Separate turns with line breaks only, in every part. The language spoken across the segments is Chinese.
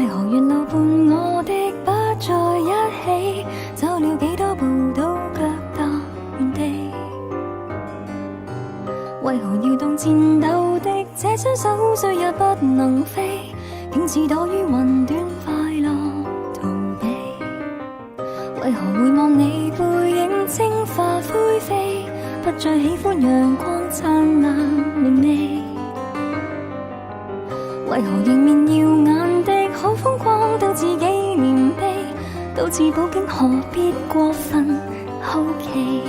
為何沿路伴我的不在一起，走了幾多步都腳踏原地。為何搖動戰鬥的這雙手雖也不能飛，竟似躲於雲端快樂逃避。為何回望你背影蒸化灰飛，不再喜歡陽光燦爛明媚。為何迎面耀眼的好風光都自己憐悲，都似寶鏡何必過分好奇。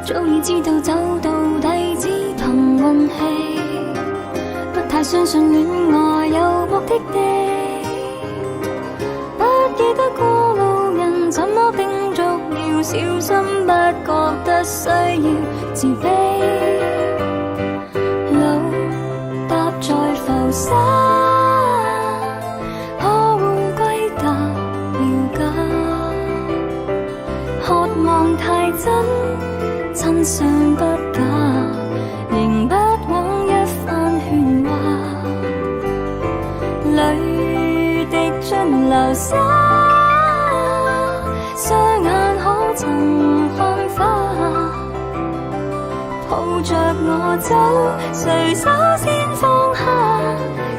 早已知道走到底只憑運氣，不太相信戀愛有目的地。不記得過路人怎麼叮囑要小心，不覺得需要自卑。路踏在浮沙，可會歸達了家？渴望太真，真相不假，仍不枉一番喧嘩。淚滴盡流沙，雙眼可曾看花？抱着我走，誰首先放下？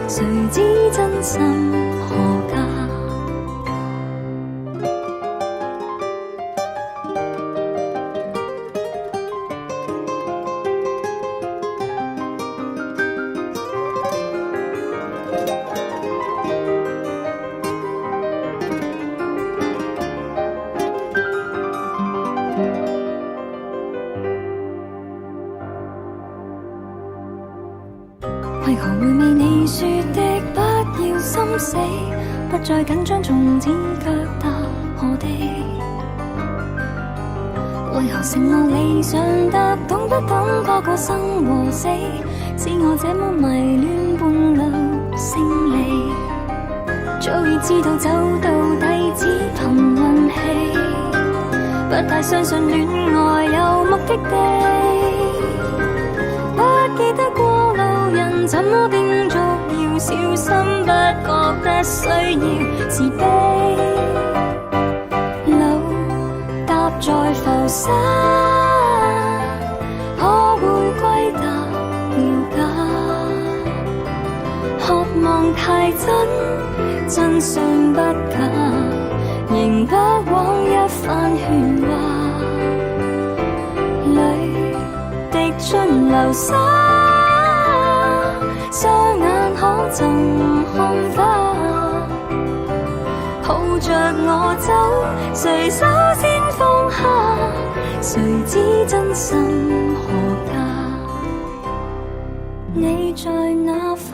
誰知真心何價？為何回味你說的不要心死，不再緊張從此腳踏何地？為何承諾理想得懂不懂嗰個生和死，使我這麼迷戀半路勝利。早已知道走到底只憑運氣，不太相信戀愛有目的地。不記得過路人怎麼叮囑要小心，不覺得需要自卑。路踏在浮沙，可會歸達了家？渴望太真，真相不假，仍不枉一番喧嘩。淚滴盡流沙，雙眼可曾看花？抱着我走，誰首先放下？誰知真心何價？你在哪方？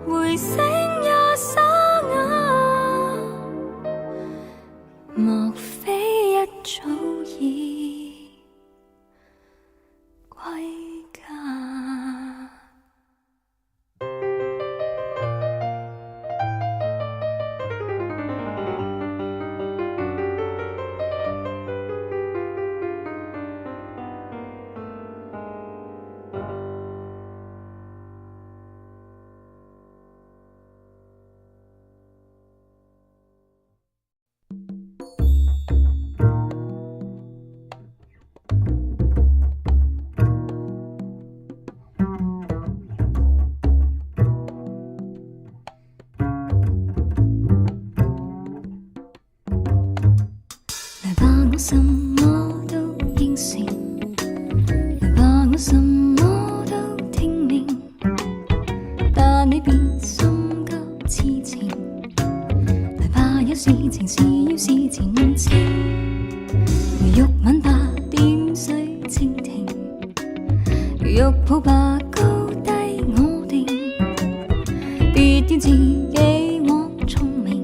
回聲也沙啞，莫非一早已歸家？我什麼都應承，來吧，我什麼都聽命，但你別心急痴情。來吧，有事情是要事前清，如玉吻吧，點水蜻蜓，如玉抱吧，高低我定，別要自己枉聰明，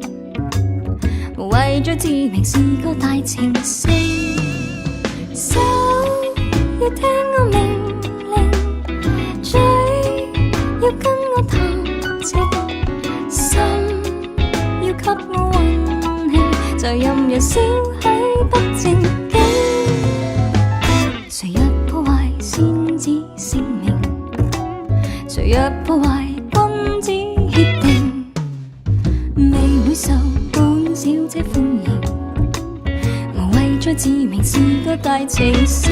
無謂再自命是個大情聖。手要聽我命令，嘴要跟我談情，心要給我運氣，就任人笑起不正經。誰若破壞先知性命，誰若破壞君子協定，自明是個大情聖。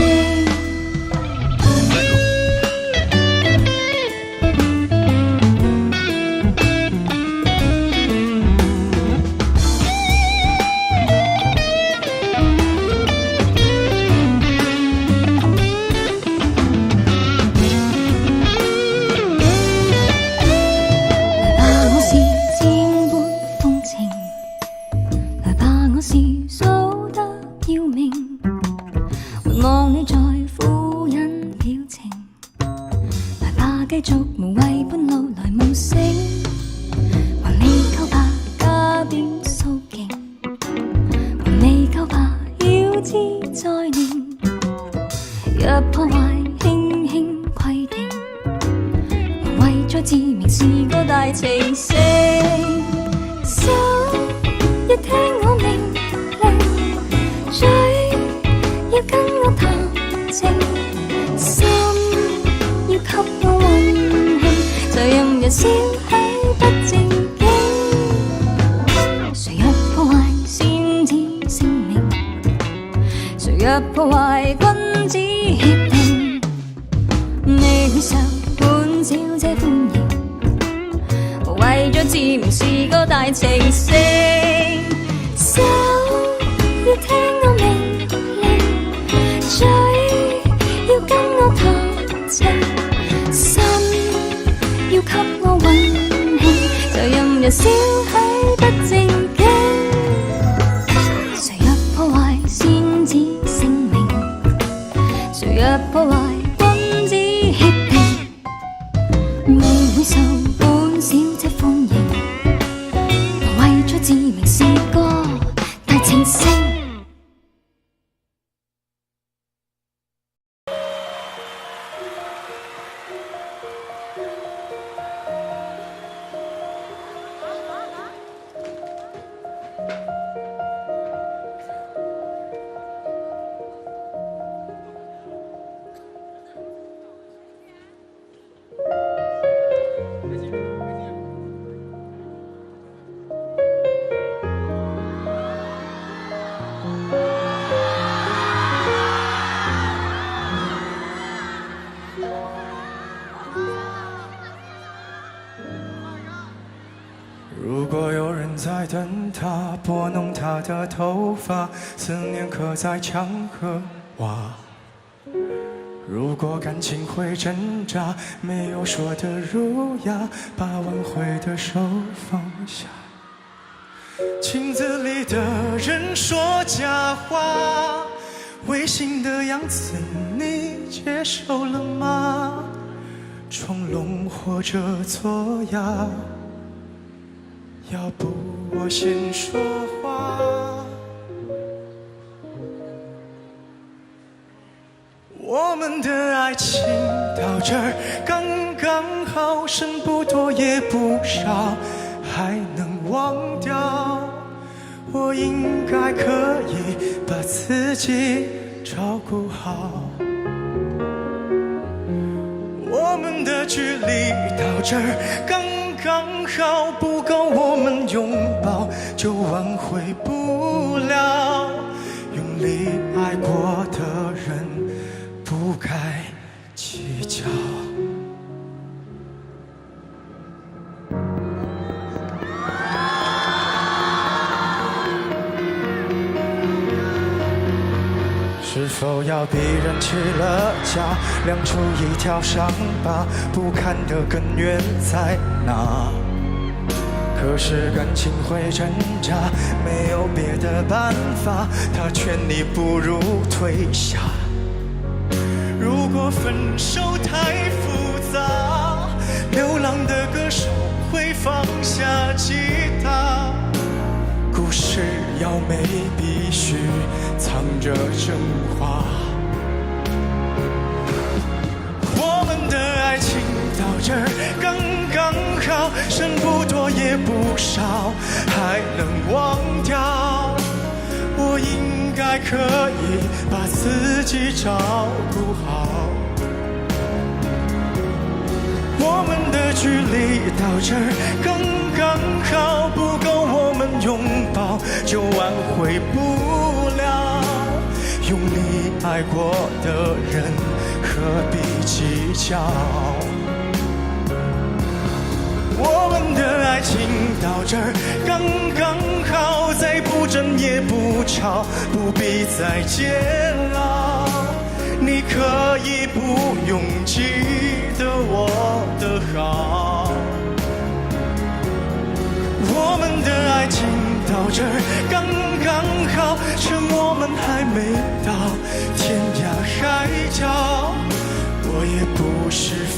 望你在敷衍表情，來吧繼續無謂半路來無聲，還未夠怕加點騷勁，還未夠怕要知再練，若破壞輕輕規定，還為再自明是個大情聖，手要聽我命令，嘴要跟我談情，心要給我運氣，就任人笑起不正經。誰若破壞先知聲明，誰若破壞君子協定，你會受本小姐歡迎，為咗自明是個大情聖，手要聽我命令，嘴要跟我談情，心要給我運氣，就任人笑起不正經。誰若破壞先知聲明，誰若破壞君子協定，你會受本小姐歡迎，為咗自明是個大情聖。
如果有人在等他，拨弄他的头发，思念刻在墙和瓦。如果感情会挣扎，没有说的儒雅，把挽回的手放下。镜子里的人说假话，违心的样子你接受了吗？装聋或者作哑，要不我先说话。我们的爱情到这儿刚刚好，剩不多也不少，还能忘掉。我应该可以把自己照顾好。我们的距离到这儿刚刚好，不够我们拥抱就挽回不了。用力爱过的人不该计较。是否要逼人起了家，亮出一条伤疤，不堪的根源在哪？可是感情会挣扎，没有别的办法，他劝你不如退下。如果分手太复杂，流浪的歌手会放下吉他。故事要美必须藏着真话。我们的爱情到这儿刚刚好，剩不多也不少，还能忘掉。我应该可以把自己照顾好。我们的距离到这儿刚刚好，不够我们拥抱就挽回不了。用力爱过的人何必计较？我们的爱情到这儿刚刚好，再不争也不吵，不必再煎熬。你可以不用记得我的好，我们的爱情到这儿刚刚好，趁我们还没到天涯海角，我也不是非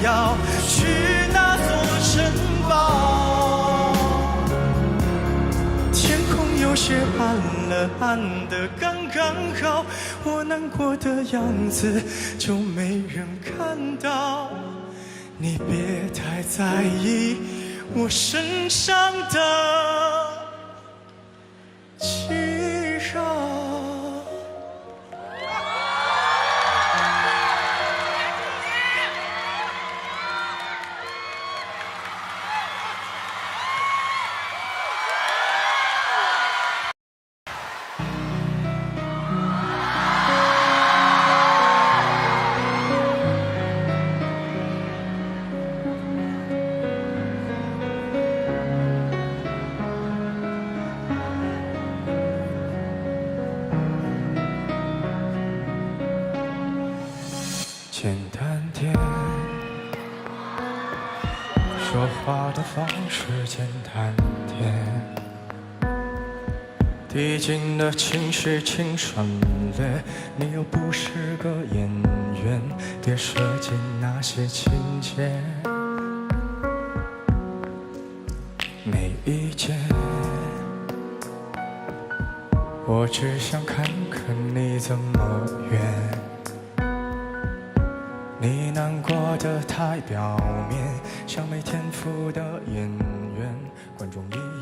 要去那座城堡。天空有些暗了，暗得刚刚好，我难过的样子就没人看到，你别太在意我身上的记号。简单点，说话的方式简单点，递进的情绪请省略，你又不是个演员，别设计那些情节。没意见，我只想看看你怎么圆。你难过的太表面，像没天赋的演员，观众一